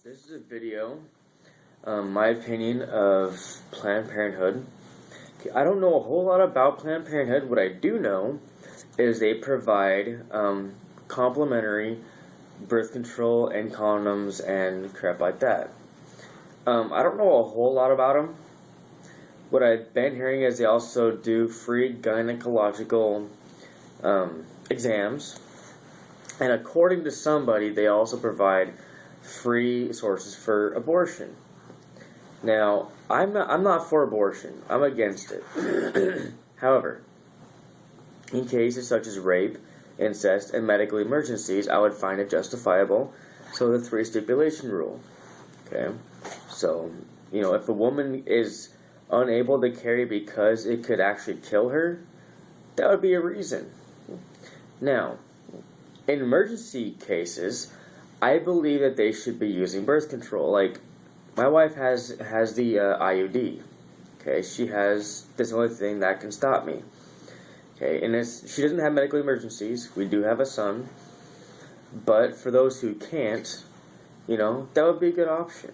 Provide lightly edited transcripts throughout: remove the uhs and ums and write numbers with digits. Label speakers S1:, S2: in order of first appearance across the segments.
S1: This is a video, my opinion of Planned Parenthood. Okay, I don't know a whole lot about Planned Parenthood. What I do know is they provide complimentary birth control and condoms and crap like that. I don't know a whole lot about them. What I've been hearing is they also do free gynecological exams, and according to somebody, they also provide free sources for abortion. Now, I'm not for abortion. I'm against it. However, in cases such as rape, incest, and medical emergencies, I would find it justifiable. So the 3 stipulation rule. Okay? So, if a woman is unable to carry because it could actually kill her, that would be a reason. Now, in emergency cases, I believe that they should be using birth control. Like, my wife has the IUD. Okay, she has this only thing that can stop me. Okay, and she doesn't have medical emergencies. We do have a son. But for those who can't, that would be a good option.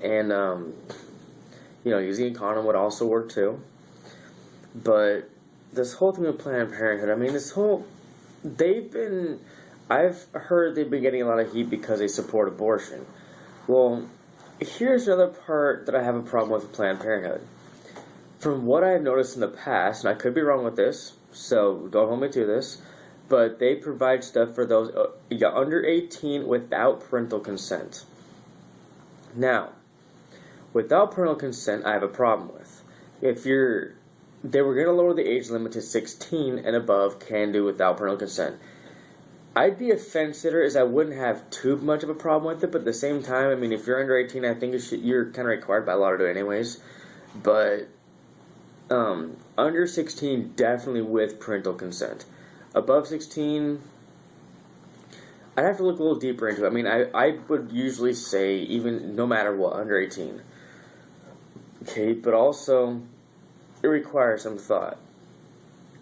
S1: And, using a condom would also work too. But this whole thing with Planned Parenthood, I've heard they've been getting a lot of heat because they support abortion. Well, here's another part that I have a problem with Planned Parenthood. From what I've noticed in the past, and I could be wrong with this, so don't hold me to this, but they provide stuff for those under 18 without parental consent. Now, without parental consent, I have a problem with. They were going to lower the age limit to 16 and above can do without parental consent. I'd be a fence sitter, as I wouldn't have too much of a problem with it, but at the same time, if you're under 18, I think you're kind of required by law to do it anyways. But under 16, definitely with parental consent. Above 16, I'd have to look a little deeper into it. I would usually say even no matter what, under 18. Okay, but also it requires some thought.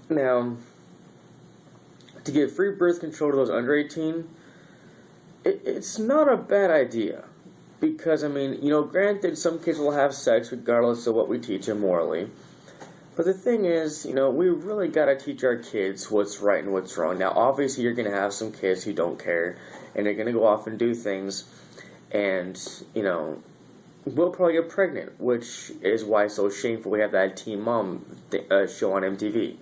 S1: Now, to give free birth control to those under 18, it's not a bad idea. Because, granted, some kids will have sex regardless of what we teach them morally. But the thing is, we really got to teach our kids what's right and what's wrong. Now, obviously, you're going to have some kids who don't care, and they're going to go off and do things, and, will probably get pregnant, which is why it's so shameful we have that Teen Mom show on MTV.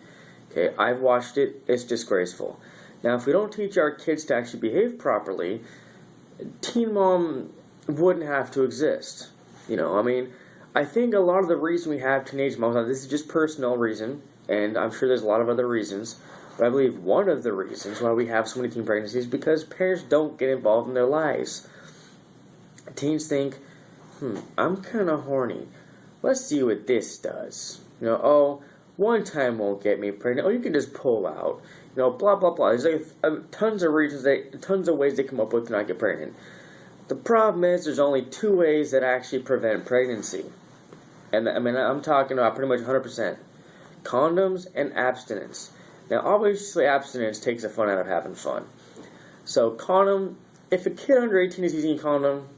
S1: Okay, I've watched it. It's disgraceful. Now, if we don't teach our kids to actually behave properly, Teen Mom wouldn't have to exist. I think a lot of the reason we have teenage moms, now this is just personal reason, and I'm sure there's a lot of other reasons, but I believe one of the reasons why we have so many teen pregnancies is because parents don't get involved in their lives. Teens think, I'm kind of horny. Let's see what this does. One time won't get me pregnant. You can just pull out. Blah, blah, blah. There's tons of reasons, tons of ways they come up with to not get pregnant. The problem is there's only 2 ways that actually prevent pregnancy. And, I'm talking about pretty much 100%. Condoms and abstinence. Now, obviously, abstinence takes the fun out of having fun. So, condom, if a kid under 18 is using a condom,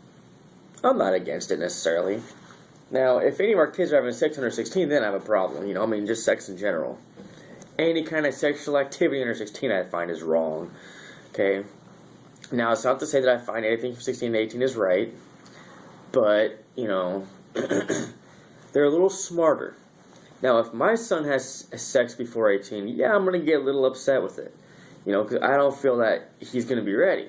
S1: I'm not against it necessarily. Now, if any of our kids are having sex under 16, then I have a problem. Just sex in general. Any kind of sexual activity under 16 I find is wrong. Okay? Now, it's not to say that I find anything from 16 to 18 is right. But, they're a little smarter. Now, if my son has sex before 18, yeah, I'm going to get a little upset with it. Because I don't feel that he's going to be ready.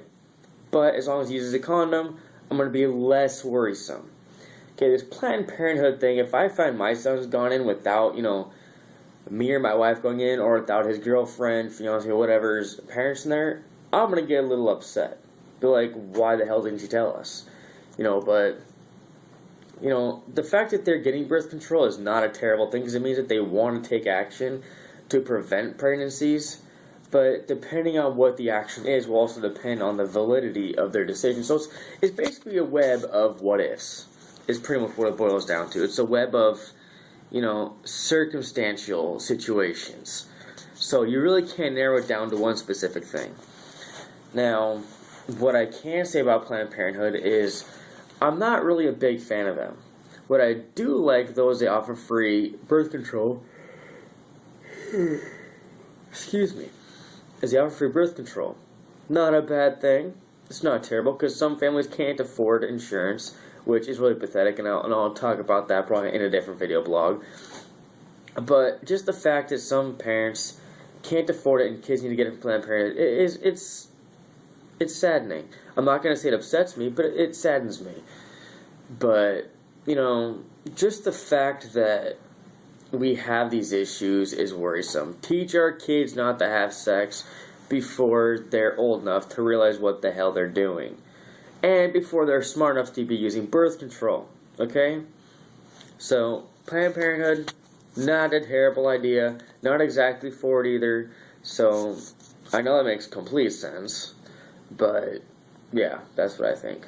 S1: But as long as he uses a condom, I'm going to be less worrisome. Okay, this Planned Parenthood thing, if I find my son's gone in without, me or my wife going in, or without his girlfriend, fiance, whatever's parents in there, I'm going to get a little upset. Be like, why the hell didn't you tell us? But, the fact that they're getting birth control is not a terrible thing, because it means that they want to take action to prevent pregnancies. But depending on what the action is will also depend on the validity of their decision. So it's basically a web of what-ifs. Is pretty much what it boils down to. It's a web of, circumstantial situations. So you really can't narrow it down to one specific thing. Now, what I can say about Planned Parenthood is I'm not really a big fan of them. What I do like, though, is they offer free birth control. Excuse me. Is they offer free birth control. Not a bad thing. It's not terrible, because some families can't afford insurance, which is really pathetic, and I'll talk about that probably in a different video blog. But just the fact that some parents can't afford it and kids need to get it from Planned Parenthood, it's saddening. I'm not going to say it upsets me, but it saddens me. But, just the fact that we have these issues is worrisome. Teach our kids not to have sex before they're old enough to realize what the hell they're doing. And before they're smart enough to be using birth control. Okay? So, Planned Parenthood, not a terrible idea. Not exactly for it either. So, I know that makes complete sense. But, yeah, that's what I think.